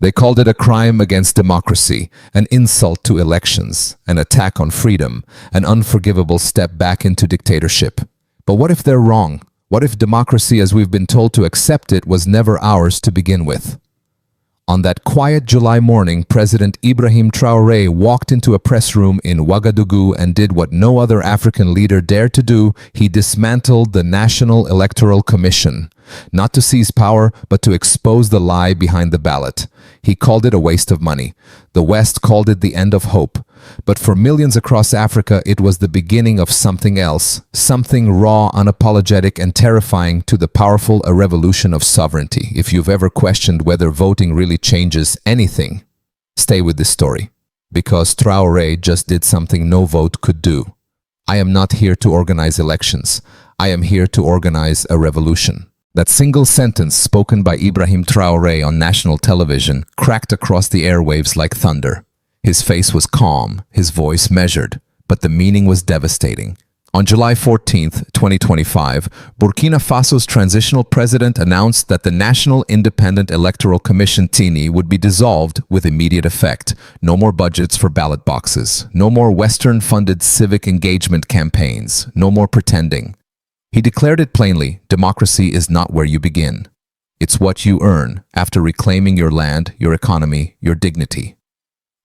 They called it a crime against democracy, an insult to elections, an attack on freedom, an unforgivable step back into dictatorship. But what if they're wrong? What if democracy as we've been told to accept it was never ours to begin with? On that quiet July morning, President Ibrahim Traoré walked into a press room in Ouagadougou and did what no other African leader dared to do. He dismantled the National Electoral Commission, not to seize power, but to expose the lie behind the ballot. He called it a waste of money. The West called it the end of hope. But for millions across Africa, it was the beginning of something else, something raw, unapologetic, and terrifying to the powerful, a revolution of sovereignty. If you've ever questioned whether voting really changes anything, stay with this story, because Traoré just did something no vote could do. I am not here to organize elections. I am here to organize a revolution. That single sentence spoken by Ibrahim Traoré on national television cracked across the airwaves like thunder. His face was calm, his voice measured, but the meaning was devastating. On July 14th, 2025, Burkina Faso's transitional president announced that the National Independent Electoral Commission (TINI) would be dissolved with immediate effect. No more budgets for ballot boxes, no more Western-funded civic engagement campaigns, no more pretending. He declared it plainly: democracy is not where you begin. It's what you earn after reclaiming your land, your economy, your dignity.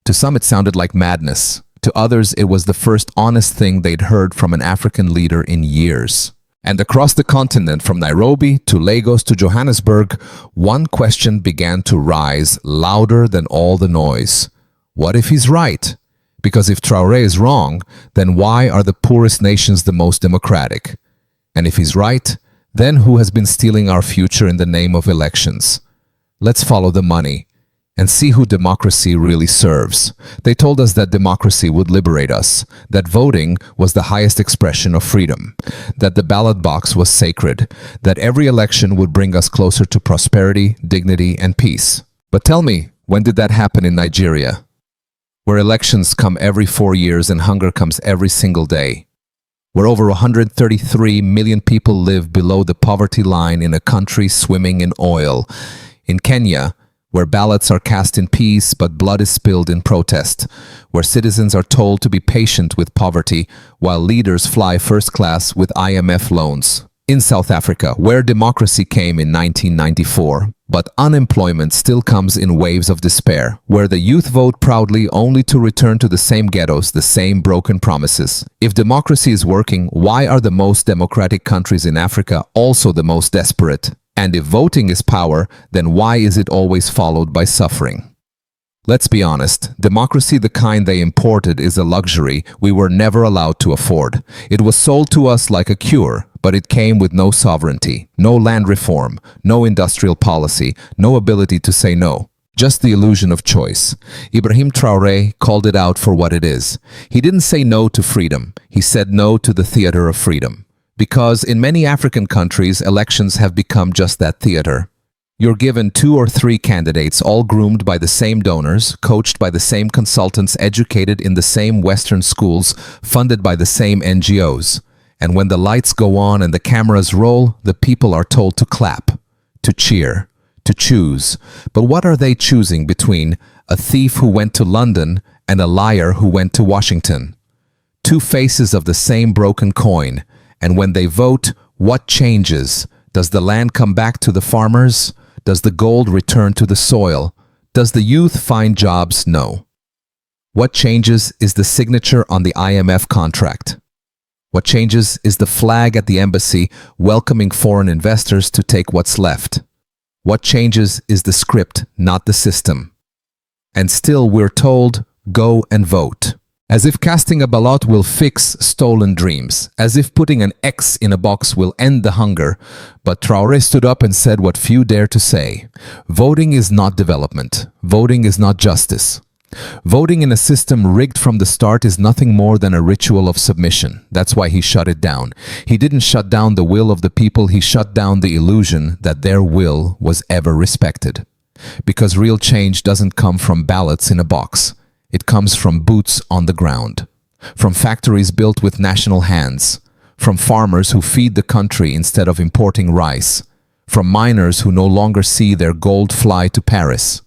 To some it sounded like madness. To others it was the first honest thing they'd heard from an African leader in years. And across the continent, from Nairobi to Lagos to Johannesburg, one question began to rise louder than all the noise. What if he's right? Because if Traoré is wrong, then why are the poorest nations the most democratic? And if he's right, then who has been stealing our future in the name of elections? Let's follow the money and see who democracy really serves. They told us that democracy would liberate us, that voting was the highest expression of freedom, that the ballot box was sacred, that every election would bring us closer to prosperity, dignity, and peace. But tell me, when did that happen in Nigeria, where elections come every 4 years and hunger comes every single day? Where over 133 million people live below the poverty line in a country swimming in oil? In Kenya, where ballots are cast in peace but blood is spilled in protest, where citizens are told to be patient with poverty while leaders fly first class with IMF loans. In South Africa, where democracy came in 1994, but unemployment still comes in waves of despair, where the youth vote proudly only to return to the same ghettos, the same broken promises. If democracy is working, why are the most democratic countries in Africa also the most desperate? And if voting is power, then why is it always followed by suffering? Let's be honest, democracy the kind they imported is a luxury we were never allowed to afford. It was sold to us like a cure, but it came with no sovereignty, no land reform, no industrial policy, no ability to say no. Just the illusion of choice. Ibrahim Traoré called it out for what it is. He didn't say no to freedom, he said no to the theater of freedom. Because in many African countries, elections have become just that theater. You're given 2 or 3 candidates, all groomed by the same donors, coached by the same consultants, educated in the same Western schools, funded by the same NGOs. And when the lights go on and the cameras roll, the people are told to clap, to cheer, to choose. But what are they choosing between a thief who went to London and a liar who went to Washington? 2 faces of the same broken coin. And when they vote, what changes? Does the land come back to the farmers? Does the gold return to the soil? Does the youth find jobs? No. What changes is the signature on the IMF contract. What changes is the flag at the embassy welcoming foreign investors to take what's left. What changes is the script, not the system. And still we're told, go and vote. As if casting a ballot will fix stolen dreams, as if putting an X in a box will end the hunger. But Traoré stood up and said what few dare to say. Voting is not development. Voting is not justice. Voting in a system rigged from the start is nothing more than a ritual of submission. That's why he shut it down. He didn't shut down the will of the people, he shut down the illusion that their will was ever respected. Because real change doesn't come from ballots in a box. It comes from boots on the ground, from factories built with national hands, from farmers who feed the country instead of importing rice, from miners who no longer see their gold fly to Paris,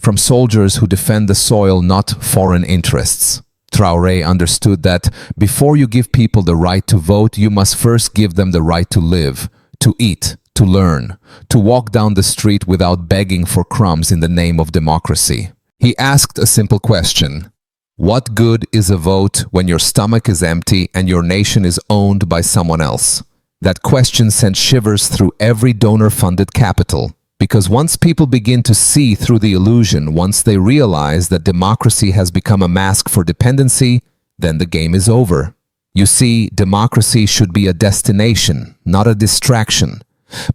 from soldiers who defend the soil, not foreign interests. Traoré understood that before you give people the right to vote, you must first give them the right to live, to eat, to learn, to walk down the street without begging for crumbs in the name of democracy. He asked a simple question: what good is a vote when your stomach is empty and your nation is owned by someone else? That question sent shivers through every donor-funded capital. Because once people begin to see through the illusion, once they realize that democracy has become a mask for dependency, then the game is over. You see, democracy should be a destination, not a distraction.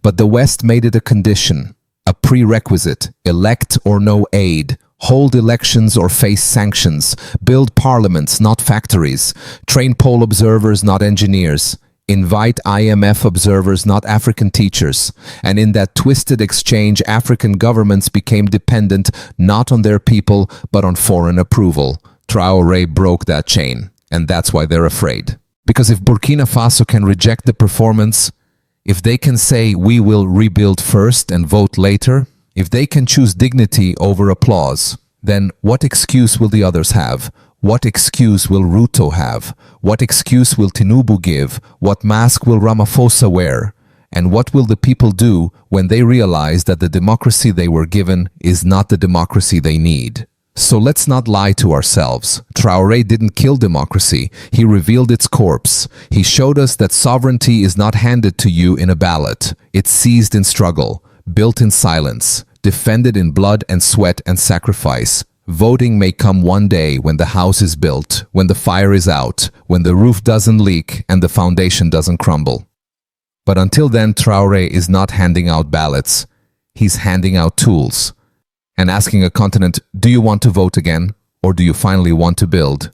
But the West made it a condition, a prerequisite: elect or no aid, hold elections or face sanctions, build parliaments, not factories, train poll observers, not engineers, invite IMF observers, not African teachers. And in that twisted exchange, African governments became dependent not on their people, but on foreign approval. Traoré broke that chain, and that's why they're afraid. Because if Burkina Faso can reject the performance, if they can say we will rebuild first and vote later, if they can choose dignity over applause, then what excuse will the others have? What excuse will Ruto have? What excuse will Tinubu give? What mask will Ramaphosa wear? And what will the people do when they realize that the democracy they were given is not the democracy they need? So let's not lie to ourselves. Traoré didn't kill democracy. He revealed its corpse. He showed us that sovereignty is not handed to you in a ballot. It's seized in struggle, built in silence, defended in blood and sweat and sacrifice. Voting may come one day when the house is built, when the fire is out, when the roof doesn't leak and the foundation doesn't crumble. But until then, Traoré is not handing out ballots. He's handing out tools and asking a continent, do you want to vote again, or do you finally want to build?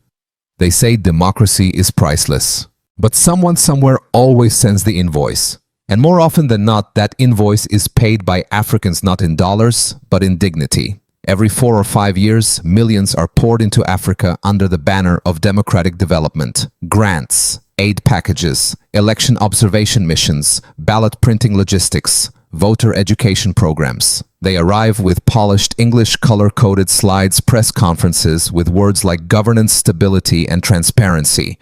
They say democracy is priceless. But someone somewhere always sends the invoice. And more often than not, that invoice is paid by Africans not in dollars, but in dignity. Every 4 or 5 years, millions are poured into Africa under the banner of democratic development. Grants, aid packages, election observation missions, ballot printing logistics, voter education programs. They arrive with polished English color-coded slides, press conferences with words like governance, stability, and transparency.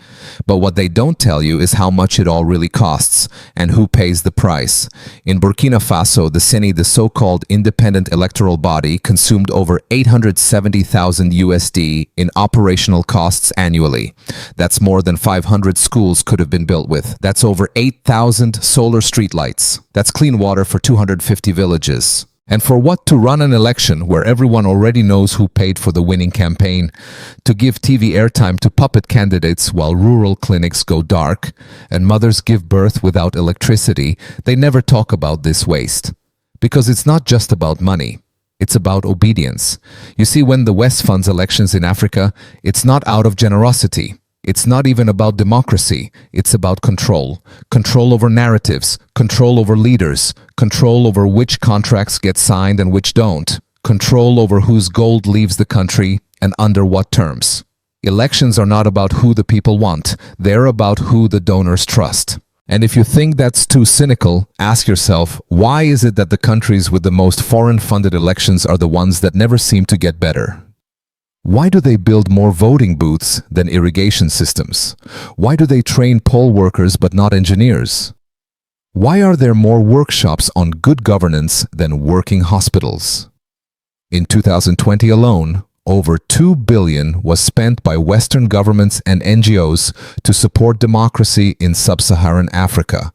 But what they don't tell you is how much it all really costs and who pays the price. In Burkina Faso, the CENI, the so-called independent electoral body, consumed over 870,000 USD in operational costs annually. That's more than 500 schools could have been built with. That's over 8,000 solar streetlights. That's clean water for 250 villages. And for what? To run an election where everyone already knows who paid for the winning campaign, to give TV airtime to puppet candidates while rural clinics go dark and mothers give birth without electricity. They never talk about this waste. Because it's not just about money. It's about obedience. You see, when the West funds elections in Africa, it's not out of generosity. It's not even about democracy. It's about control. Control over narratives, control over leaders, control over which contracts get signed and which don't, control over whose gold leaves the country and under what terms. Elections are not about who the people want. They're about who the donors trust. And if you think that's too cynical, ask yourself, why is it that the countries with the most foreign-funded elections are the ones that never seem to get better? Why do they build more voting booths than irrigation systems? Why do they train poll workers but not engineers? Why are there more workshops on good governance than working hospitals? In 2020 alone, over $2 billion was spent by Western governments and NGOs to support democracy in sub-Saharan Africa.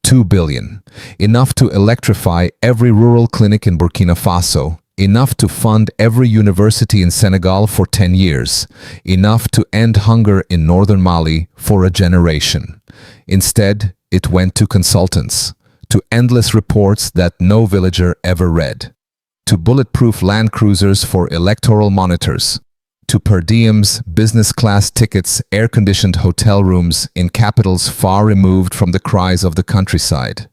$2 billion. Enough to electrify every rural clinic in Burkina Faso. Enough to fund every university in Senegal for 10 years. Enough to end hunger in northern Mali for a generation. Instead, it went to consultants, to endless reports that no villager ever read, to bulletproof land cruisers for electoral monitors, to per diems, business class tickets, air-conditioned hotel rooms in capitals far removed from the cries of the countryside.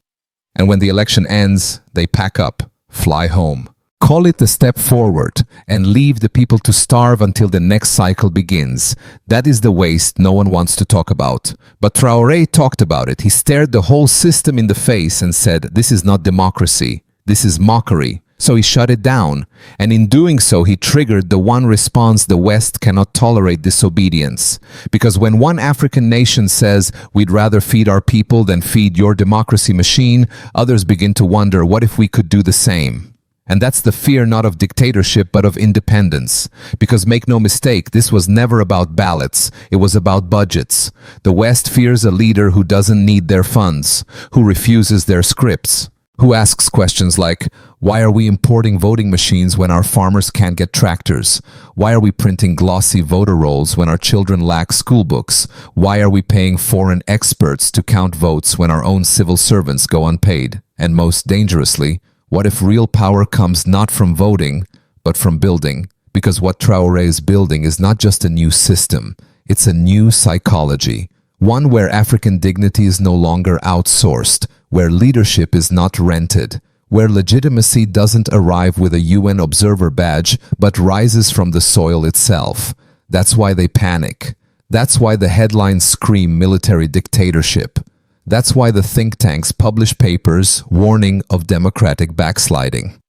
And when the election ends, they pack up, fly home. Call it the step forward and leave the people to starve until the next cycle begins. That is the waste no one wants to talk about. But Traoré talked about it. He stared the whole system in the face and said, this is not democracy. This is mockery. So he shut it down, and in doing so he triggered the one response the West cannot tolerate: disobedience. Because when one African nation says, "We'd rather feed our people than feed your democracy machine," others begin to wonder, what if we could do the same? And that's the fear not of dictatorship but of independence. Because make no mistake, this was never about ballots, it was about budgets. The West fears a leader who doesn't need their funds, who refuses their scripts, who asks questions like, why are we importing voting machines when our farmers can't get tractors? Why are we printing glossy voter rolls when our children lack school books? Why are we paying foreign experts to count votes when our own civil servants go unpaid? And most dangerously, what if real power comes not from voting, but from building? Because what Traoré is building is not just a new system, it's a new psychology. One where African dignity is no longer outsourced, where leadership is not rented, where legitimacy doesn't arrive with a UN observer badge, but rises from the soil itself. That's why they panic. That's why the headlines scream military dictatorship. That's why the think tanks publish papers warning of democratic backsliding.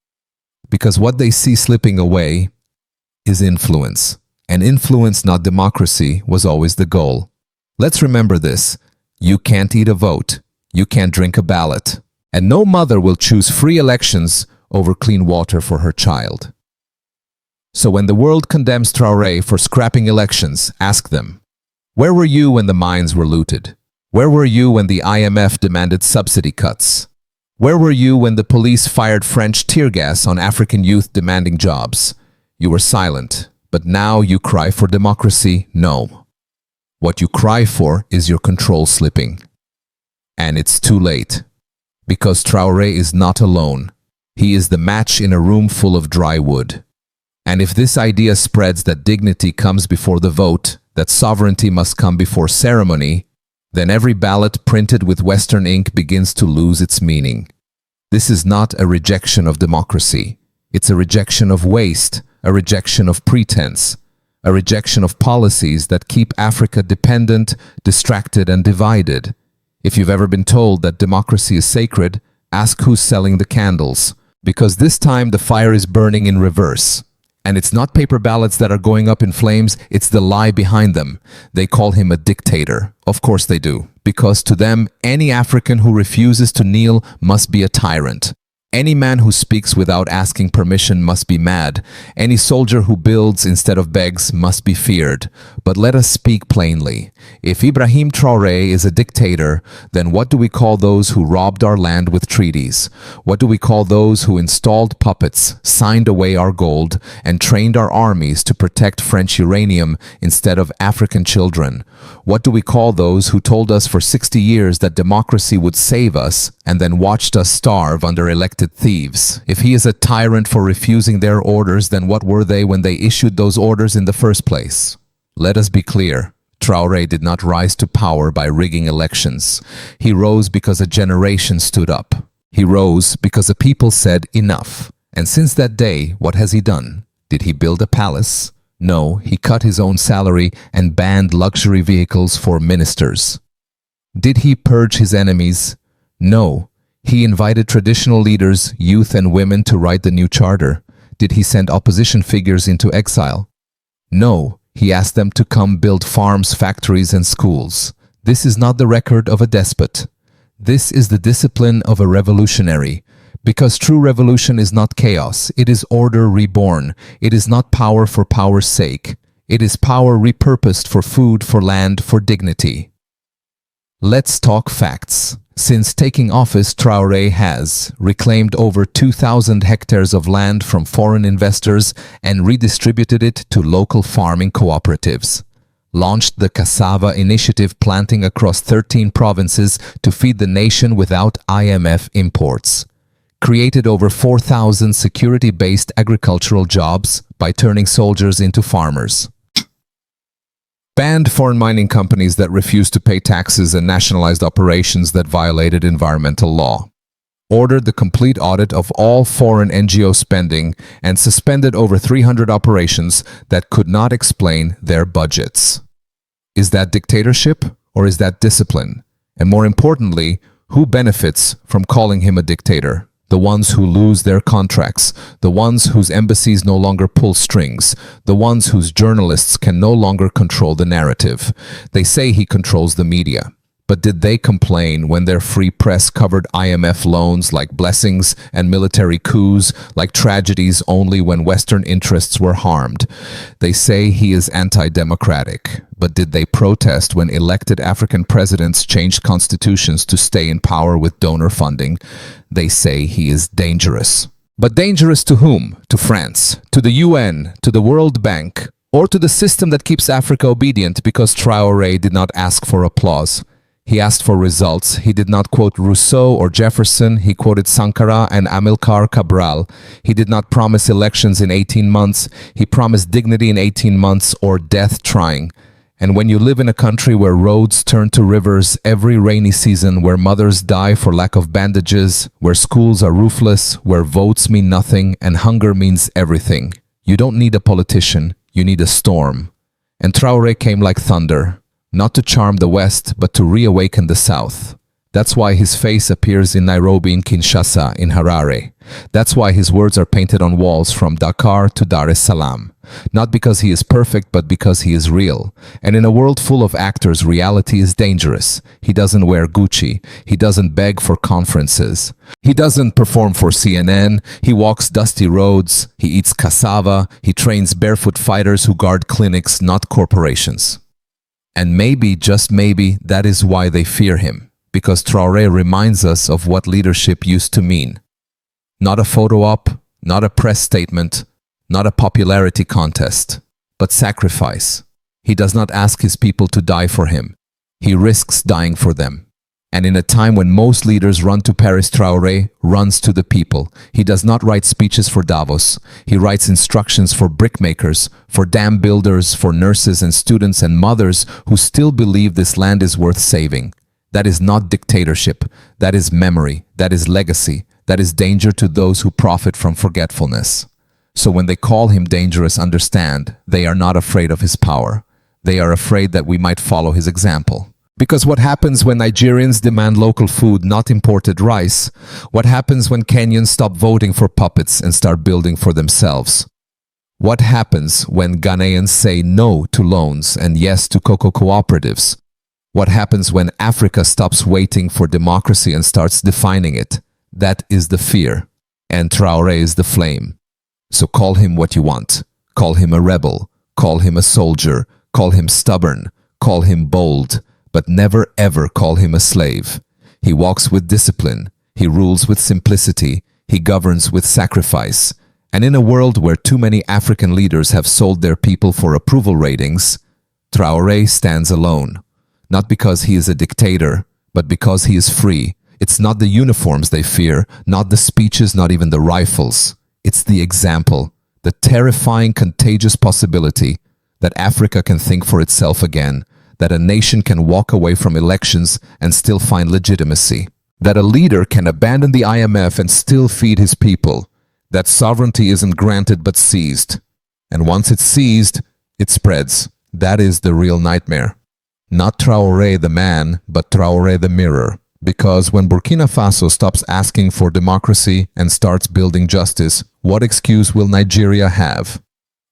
Because what they see slipping away is influence. And influence, not democracy, was always the goal. Let's remember this. You can't eat a vote. You can't drink a ballot. And no mother will choose free elections over clean water for her child. So when the world condemns Traoré for scrapping elections, ask them, where were you when the mines were looted? Where were you when the IMF demanded subsidy cuts? Where were you when the police fired French tear gas on African youth demanding jobs? You were silent, but now you cry for democracy? No. What you cry for is your control slipping. And it's too late. Because Traoré is not alone. He is the match in a room full of dry wood. And if this idea spreads that dignity comes before the vote, that sovereignty must come before ceremony, then every ballot printed with Western ink begins to lose its meaning. This is not a rejection of democracy. It's a rejection of waste, a rejection of pretense, a rejection of policies that keep Africa dependent, distracted, and divided. If you've ever been told that democracy is sacred, ask who's selling the candles, because this time the fire is burning in reverse. And it's not paper ballots that are going up in flames, it's the lie behind them. They call him a dictator. Of course they do, because to them, any African who refuses to kneel must be a tyrant. Any man who speaks without asking permission must be mad. Any soldier who builds instead of begs must be feared. But let us speak plainly. If Ibrahim Traoré is a dictator, then what do we call those who robbed our land with treaties? What do we call those who installed puppets, signed away our gold, and trained our armies to protect French uranium instead of African children? What do we call those who told us for 60 years that democracy would save us and then watched us starve under elected thieves? If he is a tyrant for refusing their orders, then what were they when they issued those orders in the first place? Let us be clear. Traoré did not rise to power by rigging elections. He rose because a generation stood up. He rose because the people said enough. And since that day, what has he done? Did he build a palace? No, he cut his own salary and banned luxury vehicles for ministers. Did he purge his enemies? No. He invited traditional leaders, youth and women to write the new charter. Did he send opposition figures into exile? No. He asked them to come build farms, factories, and schools. This is not the record of a despot. This is the discipline of a revolutionary. Because true revolution is not chaos, it is order reborn. It is not power for power's sake. It is power repurposed for food, for land, for dignity. Let's talk facts. Since taking office, Traoré has reclaimed over 2,000 hectares of land from foreign investors and redistributed it to local farming cooperatives. Launched the Cassava Initiative, planting across 13 provinces to feed the nation without IMF imports. Created over 4,000 security-based agricultural jobs by turning soldiers into farmers. Banned foreign mining companies that refused to pay taxes and nationalized operations that violated environmental law. Ordered the complete audit of all foreign NGO spending and suspended over 300 operations that could not explain their budgets. Is that dictatorship or is that discipline? And more importantly, who benefits from calling him a dictator? the ones who lose their contracts, the ones whose embassies no longer pull strings, the ones whose journalists can no longer control the narrative. They say he controls the media. But did they complain when their free press covered IMF loans like blessings and military coups like tragedies only when Western interests were harmed? They say he is anti-democratic. But did they protest when elected African presidents changed constitutions to stay in power with donor funding? They say he is dangerous. But dangerous to whom? To France, to the UN, to the World Bank, or to the system that keeps Africa obedient because Traoré did not ask for applause. He asked for results. He did not quote Rousseau or Jefferson. He quoted Sankara and Amilcar Cabral. He did not promise elections in 18 months. He promised dignity in 18 months or death trying. And when you live in a country where roads turn to rivers every rainy season, where mothers die for lack of bandages, where schools are roofless, where votes mean nothing and hunger means everything, you don't need a politician, you need a storm. And Traoré came like thunder. Not to charm the West, but to reawaken the South. That's why his face appears in Nairobi, in Kinshasa, in Harare. That's why his words are painted on walls from Dakar to Dar es Salaam. Not because he is perfect, but because he is real. And in a world full of actors, reality is dangerous. He doesn't wear Gucci. He doesn't beg for conferences. He doesn't perform for CNN. He walks dusty roads. He eats cassava. He trains barefoot fighters who guard clinics, not corporations. And maybe, just maybe, that is why they fear him. Because Traoré reminds us of what leadership used to mean. Not a photo op, not a press statement, not a popularity contest, but sacrifice. He does not ask his people to die for him. He risks dying for them. And in a time when most leaders run to Paris, Traoré runs to the people. He does not write speeches for Davos. He writes instructions for brickmakers, for dam builders, for nurses and students and mothers who still believe this land is worth saving. That is not dictatorship. That is memory. That is legacy. That is danger to those who profit from forgetfulness. So when they call him dangerous, understand, they are not afraid of his power. They are afraid that we might follow his example. Because what happens when Nigerians demand local food, not imported rice? What happens when Kenyans stop voting for puppets and start building for themselves? What happens when Ghanaians say no to loans and yes to cocoa cooperatives? What happens when Africa stops waiting for democracy and starts defining it? That is the fear, and Traoré is the flame. So call him what you want. Call him a rebel. Call him a soldier. Call him stubborn. Call him bold. But never ever call him a slave. He walks with discipline. He rules with simplicity. He governs with sacrifice. And in a world where too many African leaders have sold their people for approval ratings, Traoré stands alone. Not because he is a dictator, but because he is free. It's not the uniforms they fear, not the speeches, not even the rifles. It's the example, the terrifying, contagious possibility that Africa can think for itself again, that a nation can walk away from elections and still find legitimacy, that a leader can abandon the IMF and still feed his people, that sovereignty isn't granted but seized. And once it's seized, it spreads. That is the real nightmare. Not Traoré the man, but Traoré the mirror. Because when Burkina Faso stops asking for democracy and starts building justice, what excuse will Nigeria have?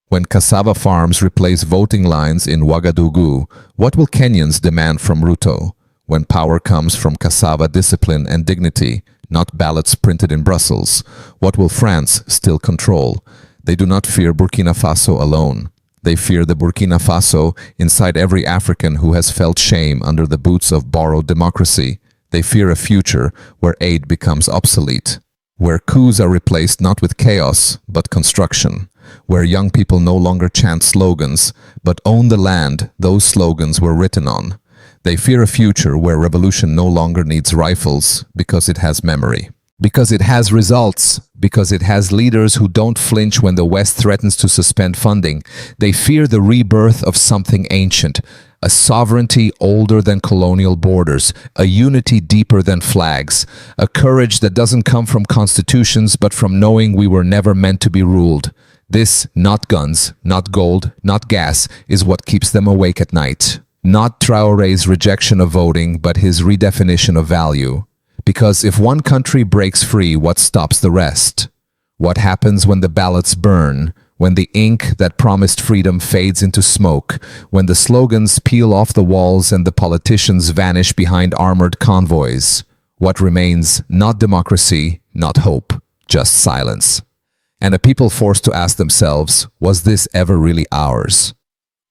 When cassava farms replace voting lines in Ouagadougou, what will Kenyans demand from Ruto? When power comes from cassava discipline and dignity, not ballots printed in Brussels, what will France still control? They do not fear Burkina Faso alone. They fear the Burkina Faso inside every African who has felt shame under the boots of borrowed democracy. They fear a future where aid becomes obsolete, where coups are replaced not with chaos, but construction, where young people no longer chant slogans, but own the land those slogans were written on. They fear a future where revolution no longer needs rifles because it has memory, because it has results, because it has leaders who don't flinch when the West threatens to suspend funding. They fear the rebirth of something ancient, a sovereignty older than colonial borders, a unity deeper than flags, a courage that doesn't come from constitutions but from knowing we were never meant to be ruled. This, not guns, not gold, not gas, is what keeps them awake at night. Not Traoré's rejection of voting, but his redefinition of value. Because if one country breaks free, what stops the rest? What happens when the ballots burn, when the ink that promised freedom fades into smoke, when the slogans peel off the walls and the politicians vanish behind armored convoys? What remains? Not democracy, not hope, just silence. And a people forced to ask themselves, was this ever really ours?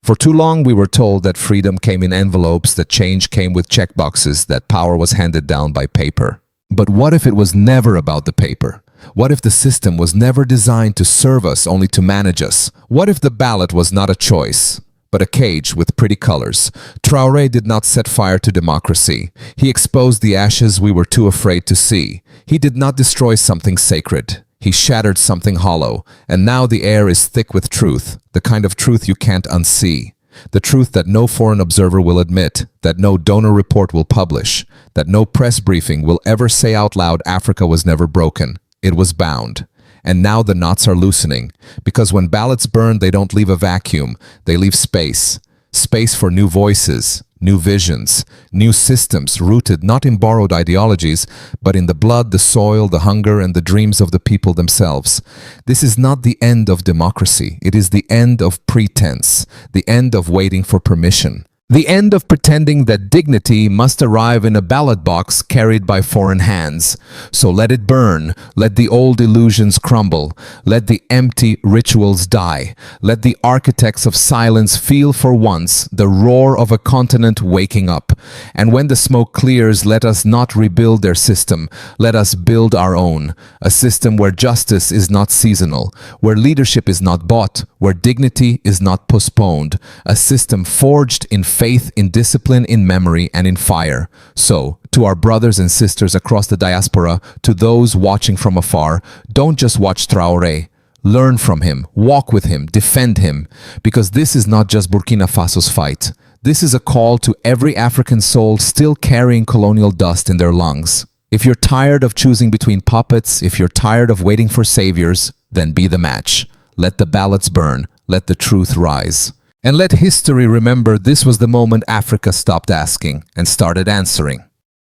For too long we were told that freedom came in envelopes, that change came with checkboxes, that power was handed down by paper. But what if it was never about the paper? What if the system was never designed to serve us, only to manage us? What if the ballot was not a choice, but a cage with pretty colors? Traoré did not set fire to democracy. He exposed the ashes we were too afraid to see. He did not destroy something sacred. He shattered something hollow, and now the air is thick with truth, the kind of truth you can't unsee. The truth that no foreign observer will admit, that no donor report will publish, that no press briefing will ever say out loud Africa was never broken. It was bound. And now the knots are loosening, because when ballots burn, they don't leave a vacuum, they leave space. Space for new voices, new visions, new systems rooted not in borrowed ideologies, but in the blood, the soil, the hunger, and the dreams of the people themselves. This is not the end of democracy. It is the end of pretense, the end of waiting for permission. The end of pretending that dignity must arrive in a ballot box carried by foreign hands. So let it burn, let the old illusions crumble, let the empty rituals die, let the architects of silence feel for once the roar of a continent waking up. And when the smoke clears, let us not rebuild their system, let us build our own. A system where justice is not seasonal, where leadership is not bought, where dignity is not postponed. A system forged in faith, in discipline, in memory, and in fire. So, to our brothers and sisters across the diaspora, to those watching from afar, don't just watch Traoré. Learn from him, walk with him, defend him, because this is not just Burkina Faso's fight. This is a call to every African soul still carrying colonial dust in their lungs. If you're tired of choosing between puppets, if you're tired of waiting for saviors, then be the match. Let the ballots burn, let the truth rise. And let history remember this was the moment Africa stopped asking and started answering.